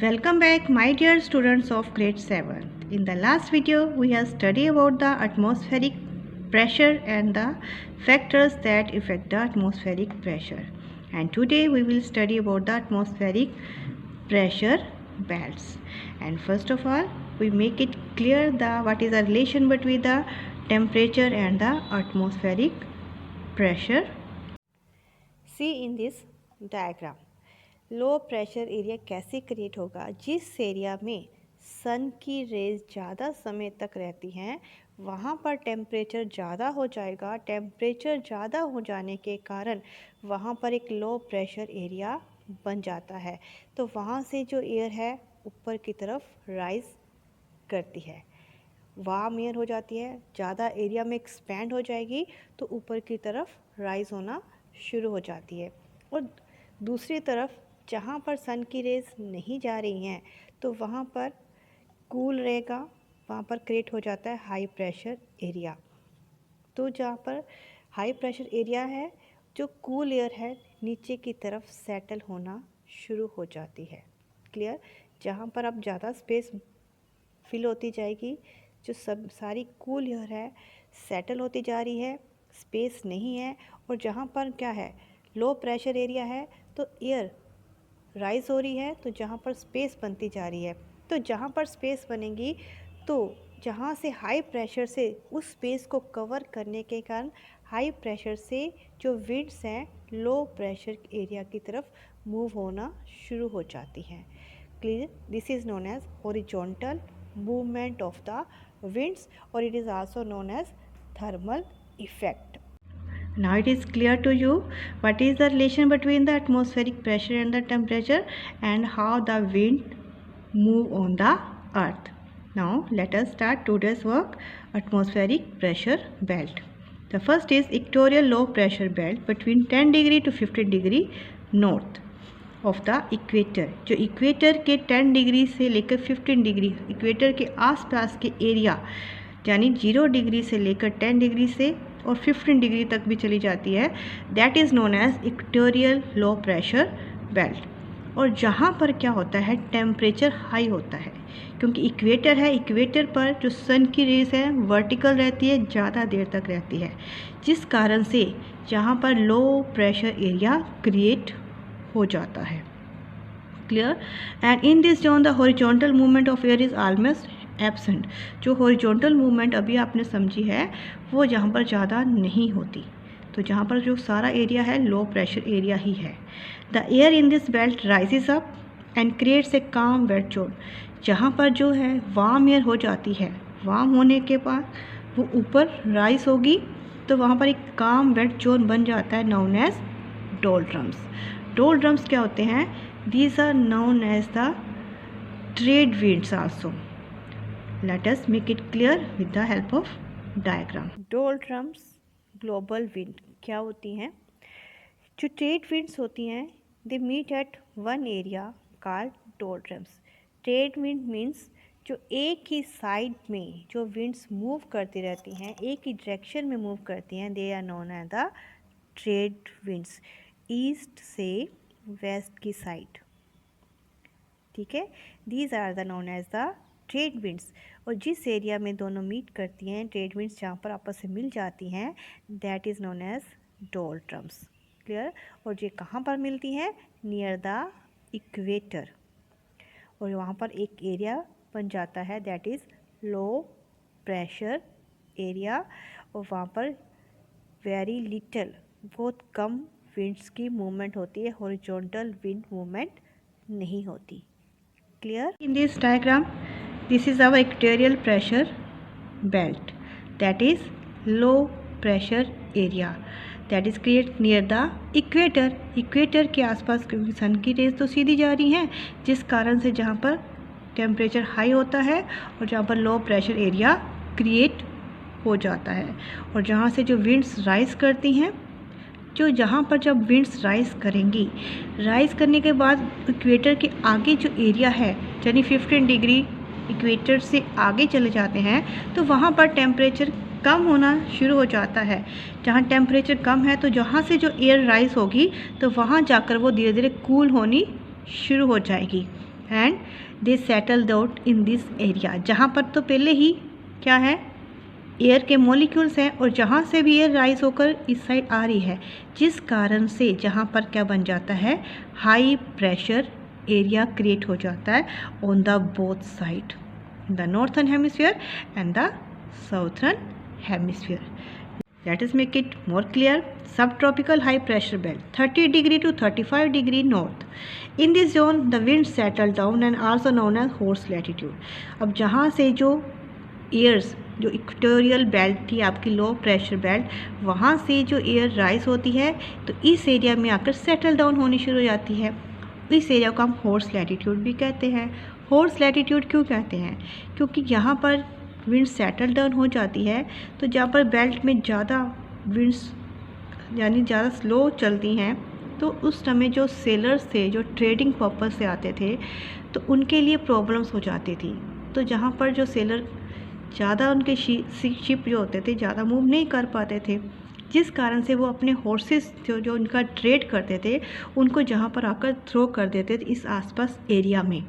Welcome back my dear students of grade 7. In the last video we have studied about the atmospheric pressure and the factors that affect the atmospheric pressure. And today we will study about the atmospheric pressure belts. And first of all we make it clear what is the relation between the temperature and the atmospheric pressure. See in this diagram. Low pressure area कैसे create होगा? जिस area में सन की raise ज़्यादा समय तक रहती हैं वहाँ पर टेम्परेचर ज़्यादा हो जाएगा। टेम्परेचर ज़्यादा हो जाने के कारण वहाँ पर एक लो प्रेशर एरिया बन जाता है। तो वहाँ से जो एयर है ऊपर की तरफ राइज करती है, वार्म एयर हो जाती है, ज़्यादा एरिया में एक्सपैंड हो जाएगी तो ऊपर की तरफ राइज होना शुरू हो जाती है। और दूसरी तरफ जहाँ पर सन की रेज नहीं जा रही हैं तो वहाँ पर कूल रहेगा, वहाँ पर क्रिएट हो जाता है हाई प्रेशर एरिया। तो जहाँ पर हाई प्रेशर एरिया है, जो कूल एयर है नीचे की तरफ सेटल होना शुरू हो जाती है। क्लियर? जहाँ पर अब ज़्यादा स्पेस फिल होती जाएगी, जो सब सारी कूल एयर है सेटल होती जा रही है, स्पेस नहीं है। और जहाँ पर क्या है, लो प्रेशर एरिया है तो एयर राइज हो रही है, तो जहाँ पर स्पेस बनती जा रही है। तो जहाँ पर स्पेस बनेगी तो जहाँ से हाई प्रेशर से उस स्पेस को कवर करने के कारण हाई प्रेशर से जो विंड्स हैं लो प्रेशर एरिया की तरफ मूव होना शुरू हो जाती हैं। Clear? This is known as horizontal movement of the winds और it is also known as thermal effect. Now it is clear to you what is the relation between the atmospheric pressure and the temperature and how the wind move on the earth. Now let us start today's work, atmospheric pressure belt. The first is equatorial low pressure belt between 10 degree to 15 degree north of the equator. जो equator के 10 degree से लेकर 15 degree equator के आसपास के area यानी 0 degree से लेकर 10 डिग्री से और 15 डिग्री तक भी चली जाती है, that is known as equatorial low pressure belt. और जहाँ पर क्या होता है, टेम्परेचर हाई होता है क्योंकि इक्वेटर है, इक्वेटर पर जो सन की रेज है वर्टिकल रहती है, ज़्यादा देर तक रहती है, जिस कारण से जहाँ पर लो प्रेशर एरिया क्रिएट हो जाता है। Clear? And in this zone the horizontal movement of air is almost absent. जो हॉरिजॉन्टल मूवमेंट अभी आपने समझी है वो जहाँ पर ज़्यादा नहीं होती, तो जहाँ पर जो सारा एरिया है लो प्रेशर एरिया ही है। The air in this belt rises up and creates a काम वेट जोन। जहाँ पर जो है वार्म एयर हो जाती है, वार्म होने के बाद वो ऊपर राइज होगी तो वहाँ पर एक काम वेट जोन बन जाता है नोन एज डोलड्रम्स। डोलड्रम्स क्या होते हैं? These are known as the trade winds also. Let us make it clear with the help of diagram. Doldrums global wind क्या होती हैं? जो ट्रेड विंड्स होती हैं they meet at one area called doldrums. Trade wind means जो एक ही side में जो विंड्स मूव करती रहती हैं, एक ही डायरेक्शन में मूव करती हैं, they are known as the trade winds, east से वेस्ट की साइड। ठीक है, these are the known as the trade winds. और जिस एरिया में दोनों मीट करती हैं ट्रेड विंड्स, जहाँ पर आपस में मिल जाती हैं, that is known as doldrums. Clear? और ये कहाँ पर मिलती हैं? Near the equator. और वहाँ पर एक एरिया बन जाता है that is low pressure area. और वहाँ पर वेरी लिटल, बहुत कम विंड्स की मूवमेंट होती है, हॉरिजॉन्टल विंड मूवमेंट नहीं होती। Clear? In this diagram this is our equatorial pressure belt, that is low pressure area that is created near the equator. Equator के आसपास क्योंकि सन की रेज तो सीधी जा रही हैं, जिस कारण से जहाँ पर टेम्परेचर हाई होता है और जहाँ पर लो प्रेशर एरिया क्रिएट हो जाता है। और जहाँ से जो विंड्स राइज करती हैं, जो जहाँ पर जब विंड्स राइज करेंगी, राइज करने के बाद इक्वेटर के आगे जो एरिया है यानी 15 डिग्री इक्वेटर से आगे चले जाते हैं तो वहाँ पर टेम्परेचर कम होना शुरू हो जाता है। जहाँ टेम्परेचर कम है तो जहाँ से जो एयर राइज होगी तो वहाँ जाकर वो धीरे धीरे कूल होनी शुरू हो जाएगी। And they settle down in this area. जहाँ पर तो पहले ही क्या है, एयर के मॉलिक्यूल्स हैं और जहाँ से भी एयर राइज होकर इस साइड आ रही है, जिस कारण से जहाँ पर क्या बन जाता है, हाई प्रेशर एरिया क्रिएट हो जाता है on the both side, the northern hemisphere and the southern hemisphere. Let us make it more clear. Subtropical high pressure belt 30 degree to 35 degree north. In this zone the winds settle down and also known as horse latitude. अब जहाँ से जो years, जो equatorial belt थी आपकी लो pressure belt, वहाँ से जो एयर राइज होती है तो इस एरिया में आकर सेटल डाउन होनी शुरू हो जाती है। इस एरिया को हम हॉर्स लैटिट्यूड भी कहते हैं। हॉर्स लैटिट्यूड क्यों कहते हैं? क्योंकि यहाँ पर विंड सेटल डाउन हो जाती है, तो जहाँ पर बेल्ट में ज़्यादा विंड्स यानी ज़्यादा स्लो चलती हैं, तो उस समय जो सेलर्स थे, जो ट्रेडिंग पर्पस से आते थे, तो उनके लिए प्रॉब्लम्स हो जाती थी। तो जहाँ पर जो सेलर ज़्यादा, उनके शिप जो होते थे ज़्यादा मूव नहीं कर पाते थे, जिस कारण से वो अपने हॉर्सेस जो उनका ट्रेड करते थे उनको जहाँ पर आकर थ्रो कर देते थे इस आसपास एरिया में,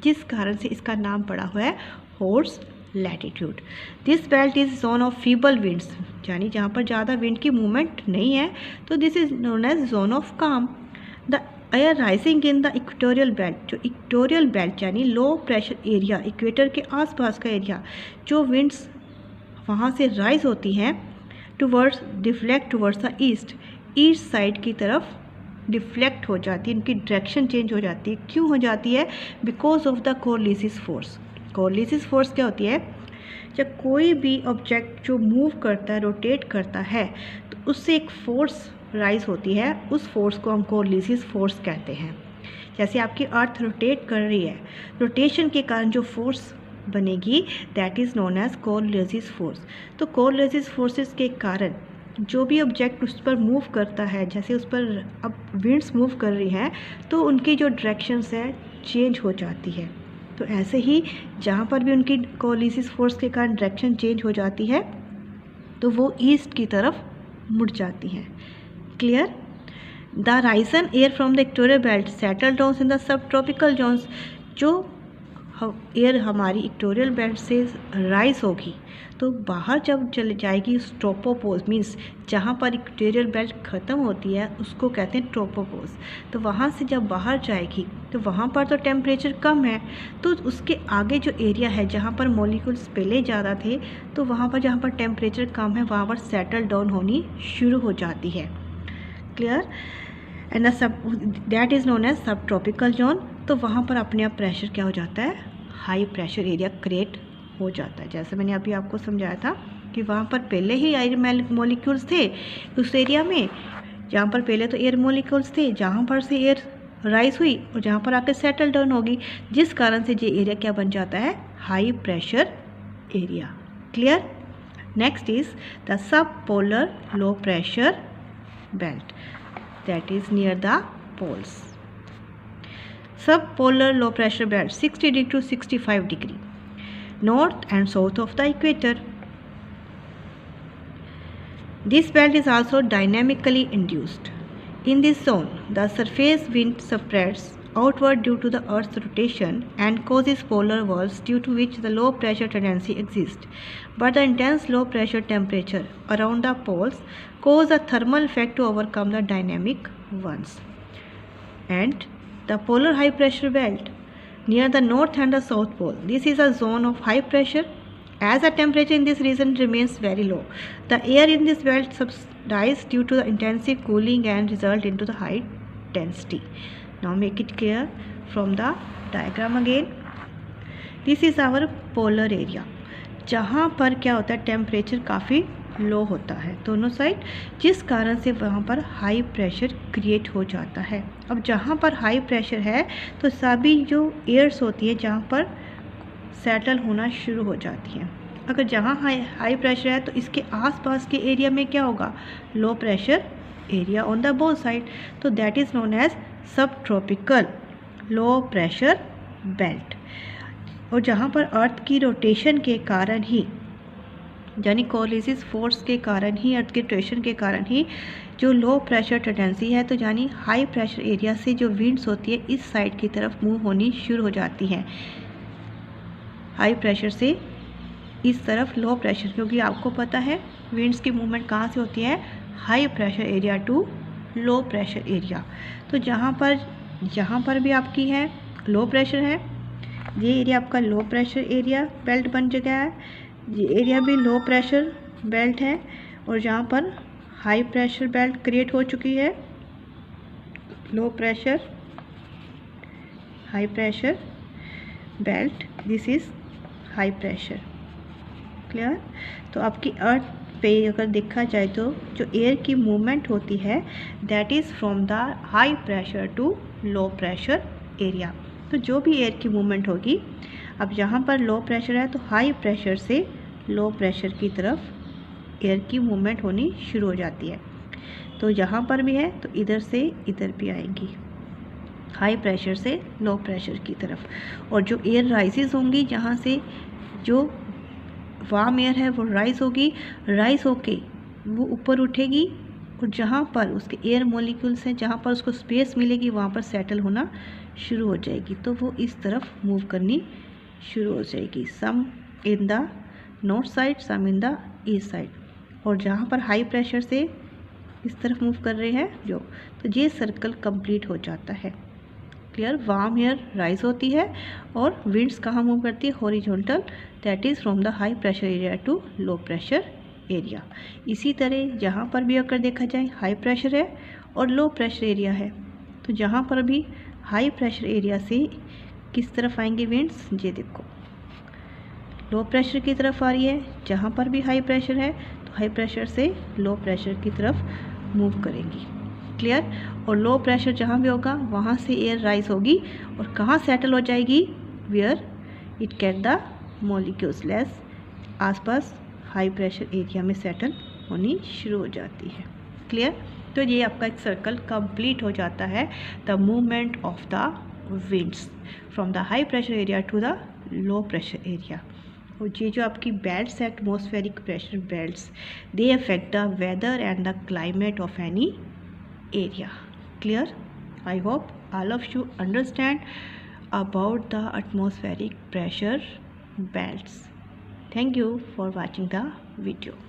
जिस कारण से इसका नाम पड़ा हुआ है horse latitude. This belt is zone of feeble winds, यानी जहाँ पर ज़्यादा विंड की मूवमेंट नहीं है, तो this is known as zone of calm. The air rising in the equatorial belt, जो इक्वेटोरियल बेल्ट यानी लो प्रेशर एरिया, इक्वेटर के आसपास का एरिया, जो विंड्स वहाँ से राइज होती हैं towards deflect towards the east, east side की तरफ डिफ्लेक्ट हो जाती है, इनकी डायरेक्शन चेंज हो जाती है। क्यों हो जाती है? Because of the Coriolis force. Coriolis force क्या होती है? जब कोई भी ऑब्जेक्ट जो मूव करता है, रोटेट करता है, तो उससे एक फोर्स राइज होती है, उस फोर्स को हम कोलिसिस फोर्स कहते हैं। जैसे आपकी अर्थ रोटेट कर रही है, रोटेशन के कारण जो फोर्स बनेगी that is known as Coriolis force. तो कोलिसिस फोर्सेस के कारण जो भी ऑब्जेक्ट उस पर मूव करता है, जैसे उस पर अब विंड्स मूव कर रही हैं, तो उनकी जो डायरेक्शंस है चेंज हो जाती है। तो ऐसे ही जहाँ पर भी उनकी कोलिसिस फोर्स के कारण डायरेक्शन चेंज हो जाती है, तो वो ईस्ट की तरफ मुड़ जाती हैं। Clear? The risen air from the equatorial belt settle down in the sub tropical zones. जो एयर हमारी इक्वेटोरियल बेल्ट से राइज होगी तो बाहर जब चले जाएगी ट्रोपोपोज, मीन्स जहाँ पर इक्वेटोरियल बेल्ट ख़त्म होती है उसको कहते हैं ट्रोपोपोज। तो वहाँ से जब बाहर जाएगी तो वहाँ पर तो टेम्परेचर कम है, तो उसके आगे जो एरिया है जहाँ पर मॉलिक्यूल्स पहले ज़्यादा थे, तो वहाँ पर जहाँ पर टेम्परेचर कम है वहाँ पर सेटल डाउन होनी शुरू हो जाती है। Clear? And that is known as sub tropical zone. तो वहाँ पर अपने आप प्रेशर क्या हो जाता है? हाई प्रेशर एरिया क्रिएट हो जाता है। जैसे मैंने अभी आपको समझाया था कि वहाँ पर पहले ही एयर मॉलिक्यूल्स थे उस एरिया में, जहाँ पर पहले तो एयर मॉलिक्यूल्स थे, जहाँ पर से एयर राइज हुई और जहाँ पर आकर सेटल डाउन होगी, जिस कारण से ये एरिया क्या बन जाता है? High pressure area. Clear? Next is the sub polar low pressure belt, that is near the poles. Subpolar low pressure belt 60 degree to 65 degree north and south of the equator. This belt is also dynamically induced. In this zone, the surface wind spreads outward due to the Earth's rotation and causes polar whirls, due to which the low pressure tendency exists. But the intense low pressure temperature around the poles cause a thermal effect to overcome the dynamic ones. And the polar high pressure belt near the north and the south pole. This is a zone of high pressure. As the temperature in this region remains very low, the air in this belt subsides due to the intensive cooling and result into the high density. Now make it clear from the diagram again. This is our polar area. जहाँ पर क्या होता है? Temperature काफ़ी लो होता है दोनों side, जिस कारण से वहाँ पर हाई प्रेशर क्रिएट हो जाता है। अब जहाँ पर हाई प्रेशर है तो सभी जो एयर्स होती है जहाँ पर सेटल होना शुरू हो जाती हैं। अगर जहाँ हाई प्रेशर है तो इसके आसपास के एरिया में क्या होगा? लो pressure area on the both side. तो that is known as sub tropical low pressure belt. और जहाँ पर अर्थ की रोटेशन के कारण ही यानी कोलिसिस फोर्स के कारण ही, अर्थ के रोटेशन के कारण ही जो लो प्रेशर टेंडेंसी है, तो यानी हाई प्रेशर एरिया से जो विंड्स होती है इस साइड की तरफ मूव होनी शुरू हो जाती हैं, हाई प्रेशर से इस तरफ लो प्रेशर, क्योंकि आपको पता है विंड्स की मूवमेंट कहाँ से होती है, high pressure area to low pressure area. तो जहाँ पर भी आपकी है लो प्रेशर है, ये एरिया आपका लो प्रेशर एरिया बेल्ट बन गया है, ये एरिया भी लो प्रेशर बेल्ट है, और जहाँ पर हाई प्रेशर बेल्ट क्रिएट हो चुकी है, low pressure high pressure belt, this is high pressure. Clear. तो आपकी अर्थ पे अगर देखा जाए तो जो एयर की मूवमेंट होती है that is from the high pressure to low pressure area. तो जो भी एयर की मूवमेंट होगी, अब यहाँ पर लो प्रेशर है तो हाई प्रेशर से लो प्रेशर की तरफ एयर की मूवमेंट होनी शुरू हो जाती है। तो यहाँ पर भी है तो इधर से इधर भी आएंगी, हाई प्रेशर से लो प्रेशर की तरफ। और जो एयर राइजेस होंगी, जहाँ से जो वार्म एयर है वो राइज होगी, राइज होके वो ऊपर उठेगी, और जहाँ पर उसके एयर मॉलिक्यूल्स हैं, जहाँ पर उसको स्पेस मिलेगी वहाँ पर सेटल होना शुरू हो जाएगी। तो वो इस तरफ मूव करनी शुरू हो जाएगी, some in the north side, some in the east side. और जहाँ पर हाई प्रेशर से इस तरफ मूव कर रहे हैं जो, तो ये सर्कल कंप्लीट हो जाता है। क्लियर। वार्म एयर राइज होती है और विंड्स कहाँ मूव करती है, horizontal, that is from the high pressure area to low pressure area. इसी तरह जहाँ पर भी अगर देखा जाए हाई प्रेशर है और लो प्रेशर एरिया है, तो जहाँ पर भी हाई प्रेशर एरिया से किस तरफ आएंगे विंड्स, ये देखो लो प्रेशर की तरफ आ रही है, जहाँ पर भी हाई प्रेशर है तो हाई प्रेशर से लो प्रेशर की तरफ मूव करेंगी। क्लियर। और लो प्रेशर जहाँ भी होगा वहाँ से एयर राइज होगी और कहाँ सेटल हो जाएगी, where it get the molecules less, आसपास हाई प्रेशर एरिया में सेटल होनी शुरू हो जाती है। क्लियर। तो ये आपका एक सर्कल कंप्लीट हो जाता है, the movement of the winds from the high pressure area to the low pressure area. और ये जो आपकी बेल्ट्स है, atmospheric pressure belts, they affect the weather and the climate of any area. Clear? I hope all of you understand about the atmospheric pressure belts. Thank you for watching the video.